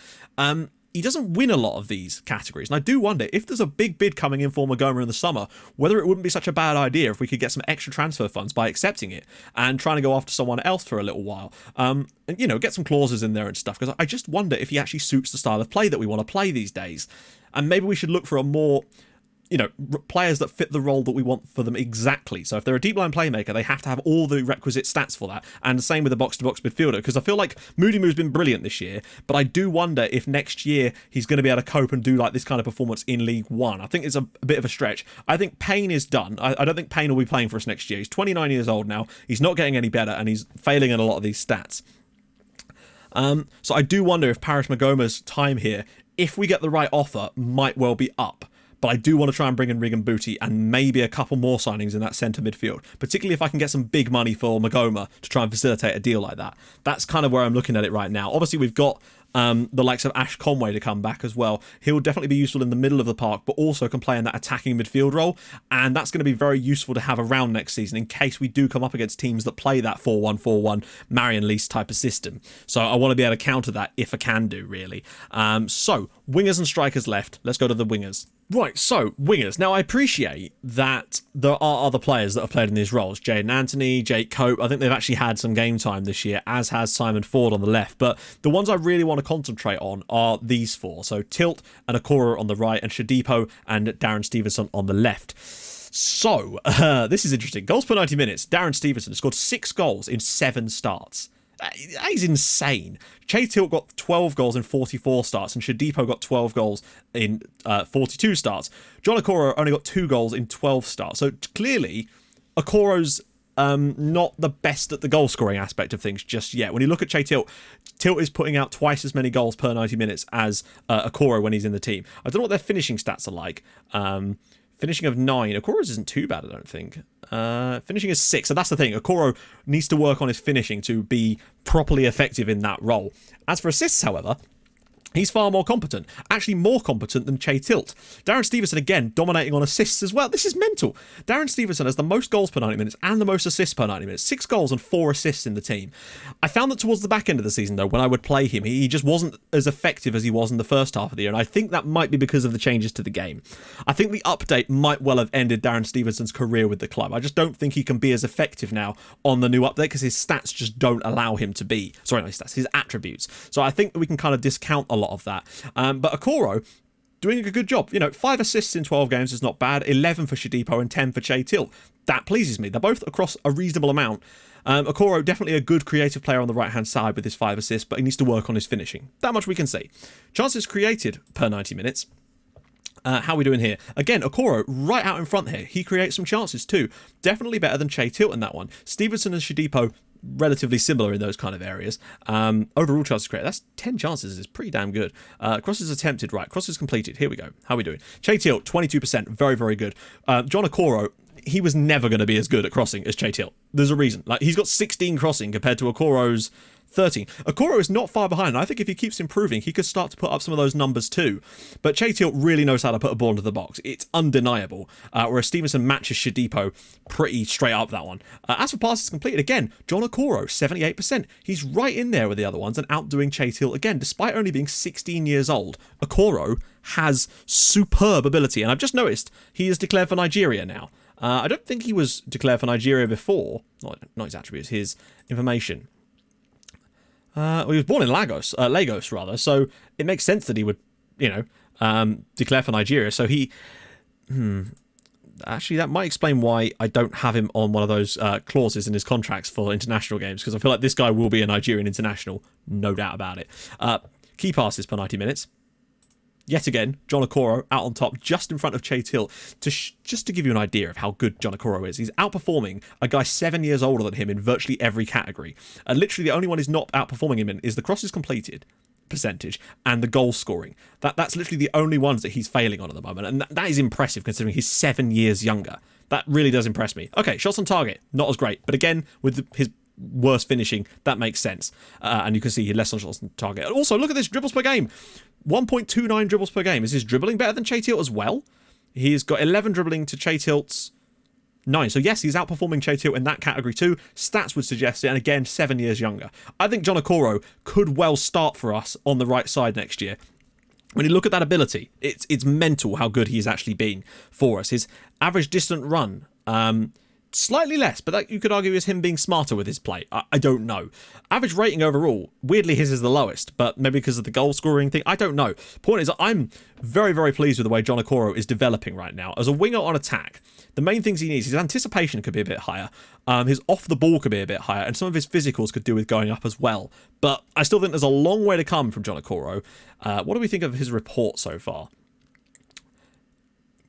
He doesn't win a lot of these categories, and I do wonder if there's a big bid coming in for Magoma in the summer, whether it wouldn't be such a bad idea if we could get some extra transfer funds by accepting it and trying to go after someone else for a little while. And, you know, get some clauses in there and stuff, because I just wonder if he actually suits the style of play that we want to play these days. And maybe we should look for a more, you know, players that fit the role that we want for them exactly. So if they're a deep line playmaker, they have to have all the requisite stats for that. And the same with the box-to-box midfielder, because I feel like Moody Moo's been brilliant this year, but I do wonder if next year he's going to be able to cope and do like this kind of performance in League One. I think it's a bit of a stretch. I think Payne is done. I don't think Payne will be playing for us next year. He's 29 years old now. He's not getting any better, and he's failing in a lot of these stats. So I do wonder if Paris Magoma's time here, if we get the right offer, might well be up. But I do want to try and bring in Regan Booty and maybe a couple more signings in that centre midfield, particularly if I can get some big money for Magoma to try and facilitate a deal like that. That's kind of where I'm looking at it right now. Obviously, we've got the likes of Ash Conway to come back as well. He'll definitely be useful in the middle of the park, but also can play in that attacking midfield role, and that's going to be very useful to have around next season in case we do come up against teams that play that 4-1-4-1 Marion Lease type of system. So I want to be able to counter that if I can do, really. So wingers and strikers left. Let's go to the wingers. Right, so wingers. Now, I appreciate that there are other players that have played in these roles. Jaden Anthony, Jake Cope. I think they've actually had some game time this year, as has Simon Ford on the left. But the ones I really want to concentrate on are these four. So Tilt and Okoro on the right, and Shadipo and Darren Stevenson on the left. So, this is interesting. Goals per 90 minutes. Darren Stevenson has scored 6 goals in 7 starts. That is insane. Che Tilt got 12 goals in 44 starts, and Shadipo got 12 goals in 42 starts. John Okoro only got 2 goals in 12 starts. So clearly, Okoro's not the best at the goal scoring aspect of things just yet. When you look at Che Tilt, Tilt is putting out twice as many goals per 90 minutes as Okoro when he's in the team. I don't know what their finishing stats are like. Finishing of 9. Okoro's isn't too bad, I don't think. Finishing is 6. So that's the thing. Okoro needs to work on his finishing to be properly effective in that role. As for assists, however, he's far more competent. Actually more competent than Che Tilt. Darren Stevenson, again, dominating on assists as well. This is mental. Darren Stevenson has the most goals per 90 minutes and the most assists per 90 minutes. 6 goals and 4 assists in the team. I found that towards the back end of the season, though, when I would play him, he just wasn't as effective as he was in the first half of the year, and I think that might be because of the changes to the game. I think the update might well have ended Darren Stevenson's career with the club. I just don't think he can be as effective now on the new update because his stats just don't allow him to be. Sorry, not his stats, his attributes. So I think we can kind of discount a lot of that. But Okoro doing a good job. 5 assists in 12 games is not bad. 11 for Shadipo and 10 for Che Tilt. That pleases me. They're both across a reasonable amount. Okoro, definitely a good creative player on the right-hand side with his 5 assists, but he needs to work on his finishing. That much we can see. Chances created per 90 minutes. How are we doing here? Again, Okoro right out in front here. He creates some chances too. Definitely better than Che Tilt in that one. Stevenson and Shadipo, relatively similar in those kind of areas. Overall chances created, that's 10 chances, is pretty damn good. Crosses attempted, right. Crosses completed. Here we go. How are we doing? Che Tilt, 22%. Very, very good. John Okoro, he was never going to be as good at crossing as Che Tilt. There's a reason. He's got 16 crossing compared to Okoro's 13. Okoro is not far behind, and I think if he keeps improving, he could start to put up some of those numbers too. But Che Tilt really knows how to put a ball into the box. It's undeniable. Whereas Stevenson matches Shadipo pretty straight up that one. As for passes completed, again, John Okoro, 78%. He's right in there with the other ones and outdoing Che Tilt again. Despite only being 16 years old, Okoro has superb ability. And I've just noticed he is declared for Nigeria now. I don't think he was declared for Nigeria before. Not his attributes, his information. Well, he was born in Lagos, rather. So it makes sense that he would, declare for Nigeria. So he, actually, that might explain why I don't have him on one of those clauses in his contracts for international games, because I feel like this guy will be a Nigerian international, no doubt about it. Key passes per 90 minutes. Yet again, John Okoro out on top, just in front of Che Tilt. Just to give you an idea of how good John Okoro is, he's outperforming a guy 7 years older than him in virtually every category. Literally, the only one he's not outperforming him in is the crosses completed percentage and the goal scoring. That's literally the only ones that he's failing on at the moment, and that is impressive considering he's 7 years younger. That really does impress me. Okay, shots on target, not as great, but again, with his worse finishing, that makes sense. And you can see he less on shots on target. And also, look at this, dribbles per game. 1.29 dribbles per game. Is his dribbling better than Che Tilt as well? He's got 11 dribbling to Che Tilt's 9. So yes, he's outperforming Che Tilt in that category too. Stats would suggest it, and again, 7 years younger. I think John Okoro could well start for us on the right side next year. When you look at that ability, it's mental how good he's actually been for us. His average distant run, slightly less, but that you could argue is him being smarter with his play. I don't know. Average rating overall, weirdly his is the lowest, but maybe because of the goal scoring thing, I don't know. Point is, I'm very, very pleased with the way John Okoro is developing right now. As a winger on attack, the main things he needs, his anticipation could be a bit higher, his off the ball could be a bit higher, and some of his physicals could do with going up as well. But I still think there's a long way to come from John Okoro. What do we think of his report so far?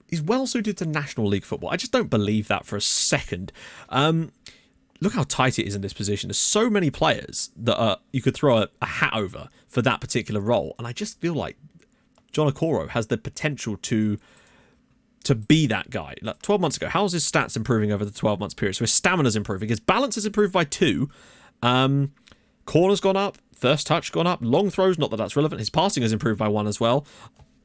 He's well suited to National League football. I just don't believe that for a second. look how tight it is in this position. There's so many players that you could throw a hat over for that particular role. And I just feel like John Okoro has the potential to be that guy. Like 12 months ago, how's his stats improving over the 12 months period? So his stamina's improving. His balance has improved by 2. Corner's gone up. First touch gone up. Long throws, not that that's relevant. His passing has improved by 1 as well.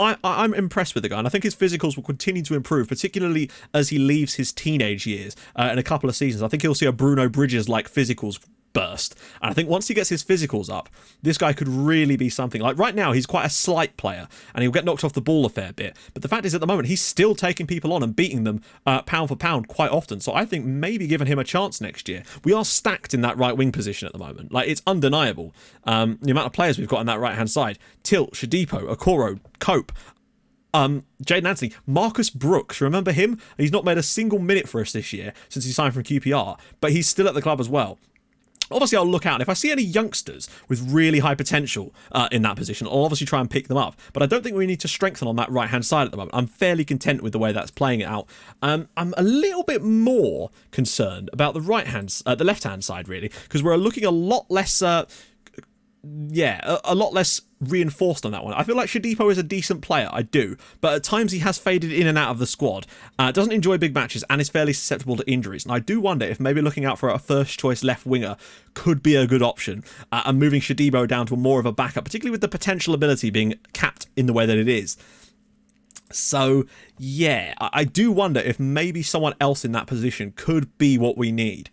I'm impressed with the guy, and I think his physicals will continue to improve, particularly as he leaves his teenage years in a couple of seasons. I think he'll see a Bruno Bridges-like physicals burst. And I think once he gets his physicals up, this guy could really be something. Like right now, he's quite a slight player, and he'll get knocked off the ball a fair bit. But the fact is, at the moment, he's still taking people on and beating them pound for pound quite often. So I think maybe giving him a chance next year. We are stacked in that right wing position at the moment. Like, it's undeniable. The amount of players we've got on that right-hand side. Tilt, Shadipo, Okoro, Cope, Jaden Anthony, Marcus Brooks, remember him? He's not made a single minute for us this year since he signed from QPR, but he's still at the club as well. Obviously, I'll look out, and if I see any youngsters with really high potential in that position, I'll obviously try and pick them up. But I don't think we need to strengthen on that right-hand side at the moment. I'm fairly content with the way that's playing it out. I'm a little bit more concerned about the the left-hand side, really, because we're looking a lot less... a lot less reinforced on that one. I feel like Shadipo is a decent player, I do, but at times he has faded in and out of the squad, doesn't enjoy big matches, and is fairly susceptible to injuries. And I do wonder if maybe looking out for a first-choice left winger could be a good option, and moving Shadipo down to more of a backup, particularly with the potential ability being capped in the way that it is. So, yeah, I do wonder if maybe someone else in that position could be what we need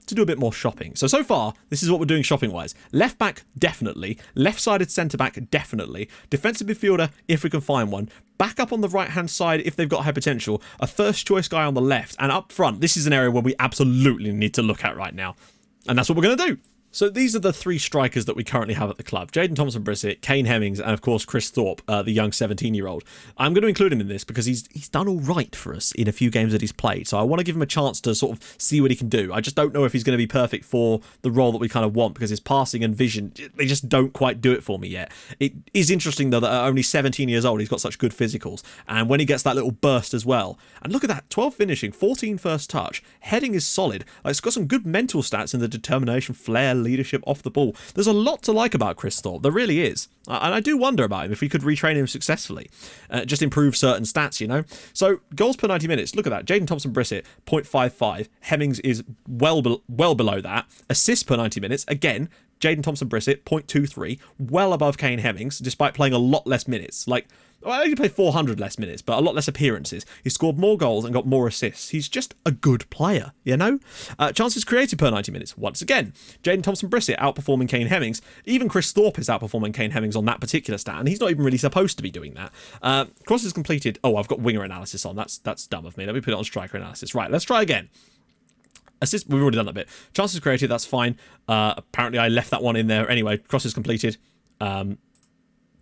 to do a bit more shopping. So far, this is what we're doing shopping-wise. Left back, definitely. Left-sided centre-back, definitely. Defensive midfielder, if we can find one. Back up on the right-hand side, if they've got high potential. A first-choice guy on the left. And up front, this is an area where we absolutely need to look at right now. And that's what we're going to do. So these are the 3 strikers that we currently have at the club. Jaden Thompson-Brissett, Kane Hemmings, and of course Chris Thorpe, the young 17-year-old. I'm going to include him in this because he's done all right for us in a few games that he's played. So I want to give him a chance to sort of see what he can do. I just don't know if he's going to be perfect for the role that we kind of want, because his passing and vision, they just don't quite do it for me yet. It is interesting, though, that at only 17 years old, he's got such good physicals. And when he gets that little burst as well. And look at that, 12 finishing, 14 first touch. Heading is solid. It's got some good mental stats in the determination, flair, leadership off the ball. There's a lot to like about Chris Thorpe. There really is. And I do wonder about him if we could retrain him successfully. Just improve certain stats, you know. So goals per 90 minutes. Look at that. Jaden Thompson-Brissett, 0.55. Hemmings is well below that. Assists per 90 minutes. Again, Jaden Thompson-Brissett, 0.23. Well above Kane Hemmings, despite playing a lot less minutes. I only played 400 less minutes, but a lot less appearances. He scored more goals and got more assists. He's just a good player, you know? Chances created per 90 minutes. Once again, Jaden Thompson-Brissett outperforming Kane Hemmings. Even Chris Thorpe is outperforming Kane Hemmings on that particular stat, and he's not even really supposed to be doing that. Crosses completed. Oh, I've got winger analysis on. That's dumb of me. Let me put it on striker analysis. Right, let's try again. Assist, we've already done that bit. Chances created, that's fine. Apparently I left that one in there anyway. Crosses completed.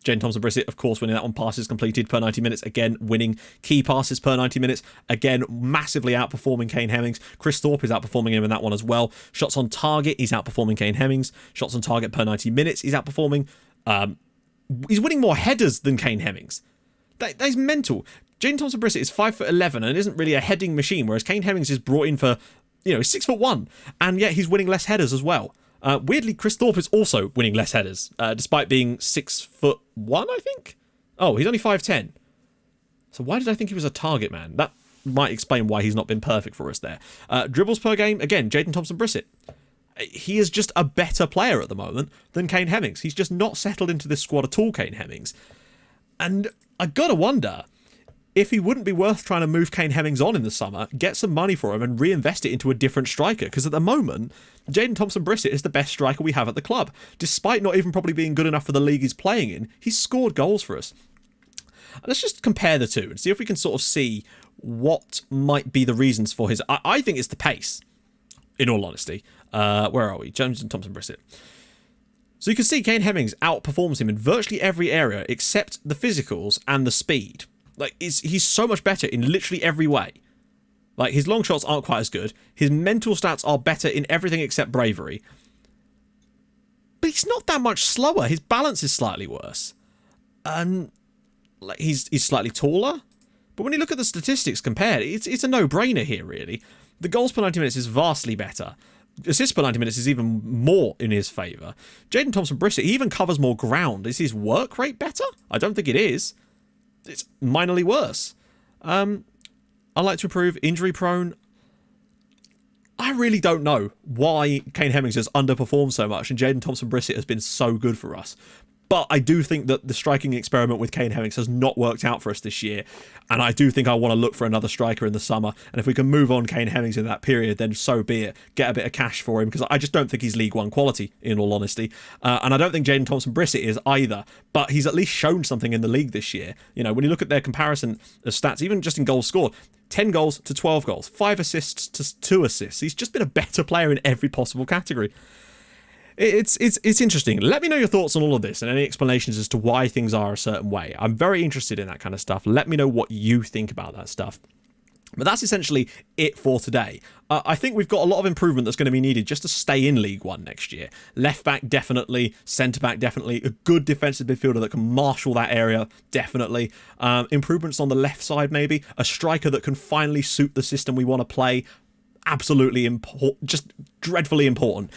Jaden Thompson-Brissett, of course, winning that one. Passes completed per 90 minutes. Again, winning key passes per 90 minutes. Again, massively outperforming Kane Hemmings. Chris Thorpe is outperforming him in that one as well. Shots on target, he's outperforming Kane Hemmings. Shots on target per 90 minutes, he's outperforming. He's winning more headers than Kane Hemmings. That is mental. Jaden Thompson-Brissett is 5'11" and isn't really a heading machine, whereas Kane Hemmings is brought in for, he's 6'1", and yet he's winning less headers as well. Weirdly, Chris Thorpe is also winning less headers, despite being 6'1", I think? Oh, he's only 5'10". So why did I think he was a target man? That might explain why he's not been perfect for us there. Dribbles per game, again, Jaden Thompson-Brissett. He is just a better player at the moment than Kane Hemmings. He's just not settled into this squad at all, Kane Hemmings. And I gotta wonder if he wouldn't be worth trying to move Kane Hemmings on in the summer, get some money for him and reinvest it into a different striker. Because at the moment, Jaden Thompson-Brissett is the best striker we have at the club. Despite not even probably being good enough for the league he's playing in, he's scored goals for us. Let's just compare the two and see if we can sort of see what might be the reasons for his... I think it's the pace, in all honesty. Where are we? Jones and Thompson-Brissett. So you can see Kane Hemmings outperforms him in virtually every area except the physicals and the speed. He's so much better in literally every way. His long shots aren't quite as good. His mental stats are better in everything except bravery. But he's not that much slower. His balance is slightly worse. He's slightly taller. But when you look at the statistics compared, it's a no-brainer here, really. The goals per 90 minutes is vastly better. assists per 90 minutes is even more in his favour. Jaden Thompson-Brissett, he even covers more ground. Is his work rate better? I don't think it is. It's minorly worse. I'd like to improve injury prone. I really don't know why Kane Hemmings has underperformed so much and Jaden Thompson-Brissett has been so good for us. But I do think that the striking experiment with Kane Hemmings has not worked out for us this year. And I do think I want to look for another striker in the summer. And if we can move on Kane Hemmings in that period, then so be it. Get a bit of cash for him, because I just don't think he's League One quality, in all honesty. And I don't think Jaden Thompson-Brissett is either. But he's at least shown something in the league this year. You know, when you look at their comparison of stats, even just in goals scored, 10 goals to 12 goals, 5 assists to 2 assists. He's just been a better player in every possible category. It's interesting. Let me know your thoughts on all of this and any explanations as to why things are a certain way. I'm very interested in that kind of stuff. Let me know what you think about that stuff. But that's essentially it for today. I think we've got a lot of improvement that's going to be needed just to stay in League One next year. Left back, definitely. Centre back, definitely. A good defensive midfielder that can marshal that area, definitely. Improvements on the left side, maybe. A striker that can finally suit the system we want to play. Absolutely important. Just dreadfully important.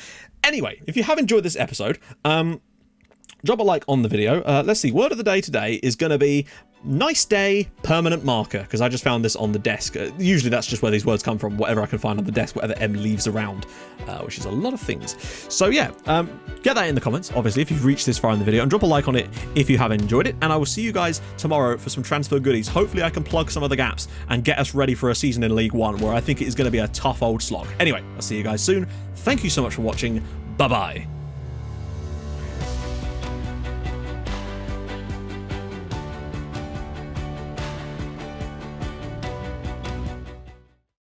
Anyway, if you have enjoyed this episode, drop a like on the video. Let's see, word of the day today is going to be nice day, permanent marker, because I just found this on the desk. Usually that's just where these words come from, whatever I can find on the desk, whatever M leaves around, which is a lot of things. So yeah, get that in the comments, obviously, if you've reached this far in the video, and drop a like on it if you have enjoyed it, and I will see you guys tomorrow for some transfer goodies. Hopefully I can plug some of the gaps and get us ready for a season in League One, where I think it is going to be a tough old slog. Anyway, I'll see you guys soon. Thank you so much for watching. Bye-bye.